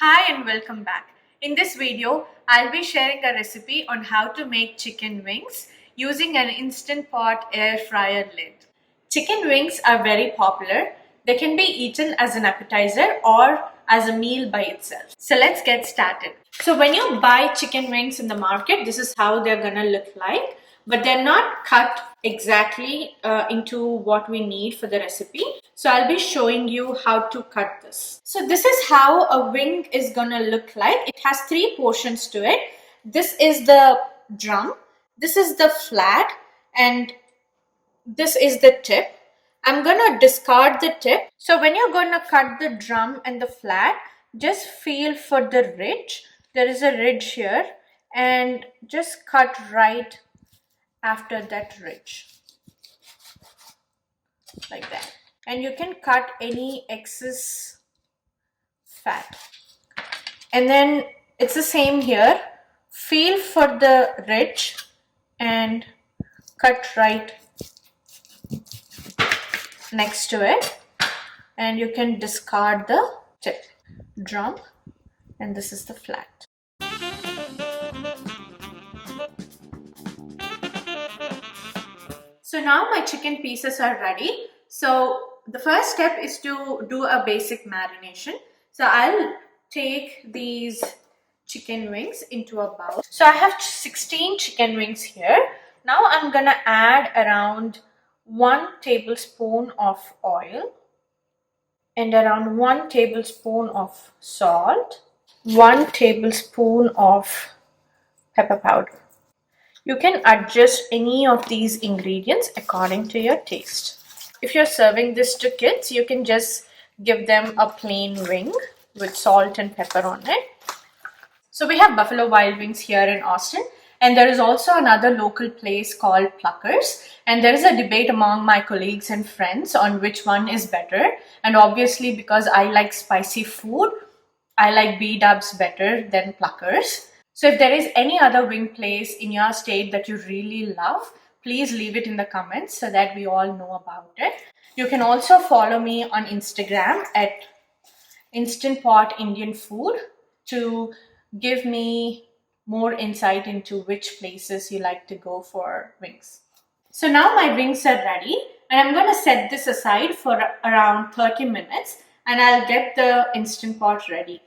Hi and welcome back. In this video, I'll be sharing a recipe on how to make chicken wings using an Instant Pot air fryer lid. Chicken wings are very popular. They can be eaten as an appetizer or as a meal by itself. So let's get started. So when you buy chicken wings in the market, this is how they're gonna look like, but they're not cut exactly into what we need for the recipe. So I'll be showing you how to cut this. So this is how a wing is gonna look like. It has three portions to it. This is the drum, this is the flat, and this is the tip. I'm gonna discard the tip. So when you're gonna cut the drum and the flat, just feel for the ridge. There is a ridge here, and just cut right after that ridge, like that. And you can cut any excess fat. And then it's the same here. Feel for the ridge and cut right next to it, and you can discard the tip. Drum, and this is the flat. So now my chicken pieces are ready. So the first step is to do a basic marination. So I'll take these chicken wings into a bowl. So I have 16 chicken wings here. Now I'm gonna add around 1 tablespoon of oil and around 1 tablespoon of salt, 1 tablespoon of pepper powder. You can adjust any of these ingredients according to your taste. If you're serving this to kids, you can just give them a plain wing with salt and pepper on it. So we have Buffalo Wild Wings here in Austin, and there is also another local place called Pluckers, and there is a debate among my colleagues and friends on which one is better. And obviously, because I like spicy food, I like B-dubs better than Pluckers. So if there is any other wing place in your state that you really love, please leave it in the comments so that we all know about it. You can also follow me on Instagram at Instant Pot Indian Food to give me more insight into which places you like to go for wings. So now my wings are ready, and I'm going to set this aside for around 30 minutes, and I'll get the Instant Pot ready.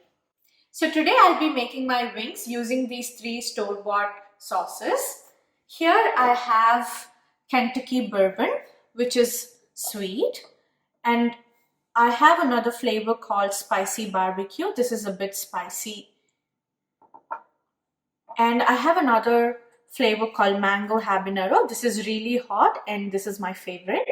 So today I'll be making my wings using these 3 store-bought sauces. Here I have Kentucky bourbon, which is sweet, and I have another flavor called spicy barbecue. This is a bit spicy. And I have another flavor called mango habanero. This is really hot, and this is my favorite.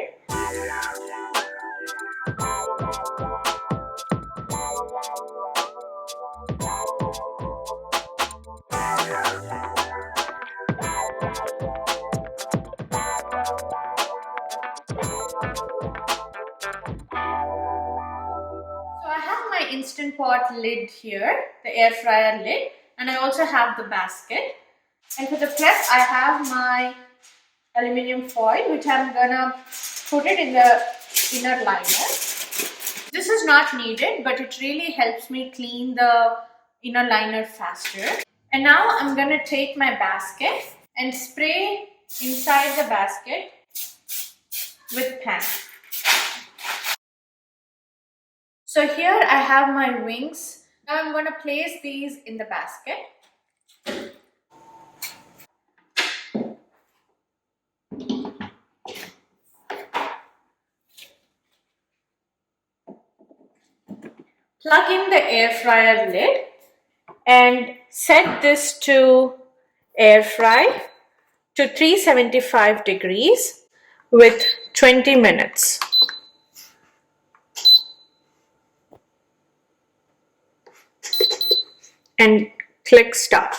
Instant Pot lid here, the air fryer lid, and I also have the basket. And for the prep, I have my aluminum foil, which I'm gonna put it in the inner liner. This is not needed, but it really helps me clean the inner liner faster. And now I'm gonna take my basket and spray inside the basket with pan. So here I have my wings. Now I'm going to place these in the basket. Plug in the air fryer lid and set this to air fry to 375 degrees with 20 minutes. And click stop.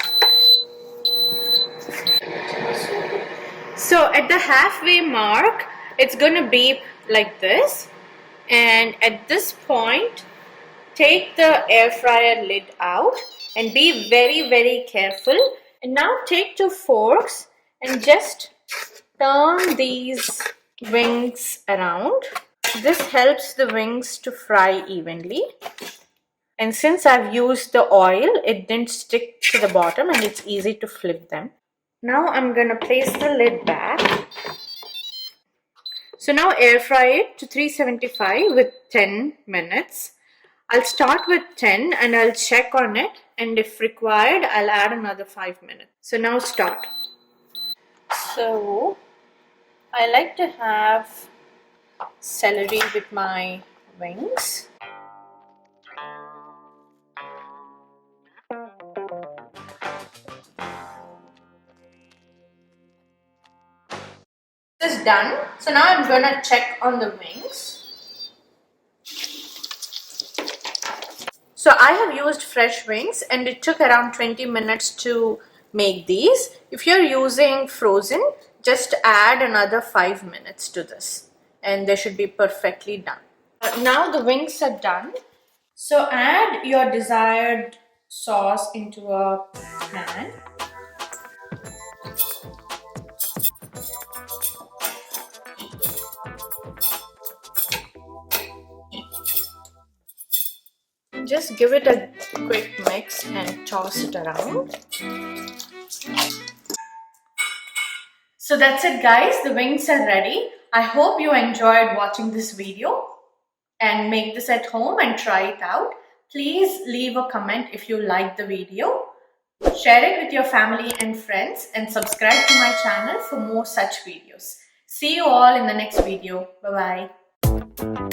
So at the halfway mark, it's going to beep like this. And at this point, take the air fryer lid out and be very, very careful. And now take 2 forks and just turn these wings around. This helps the wings to fry evenly. And since I've used the oil, it didn't stick to the bottom and it's easy to flip them. Now I'm gonna place the lid back. So now air fry it to 375 with 10 minutes. I'll start with 10 and I'll check on it, and if required, I'll add another 5 minutes. So now start. So I like to have celery with my wings. This is done. So now I'm gonna check on the wings. So I have used fresh wings and it took around 20 minutes to make these. If you're using frozen, just add another 5 minutes to this and they should be perfectly done. Now the wings are done. So add your desired sauce into a pan. Just give it a quick mix and toss it around. So that's it guys, the wings are ready. I hope you enjoyed watching this video and make this at home and try it out. Please leave a comment if you liked the video. Share it with your family and friends and subscribe to my channel for more such videos. See you all in the next video. Bye bye.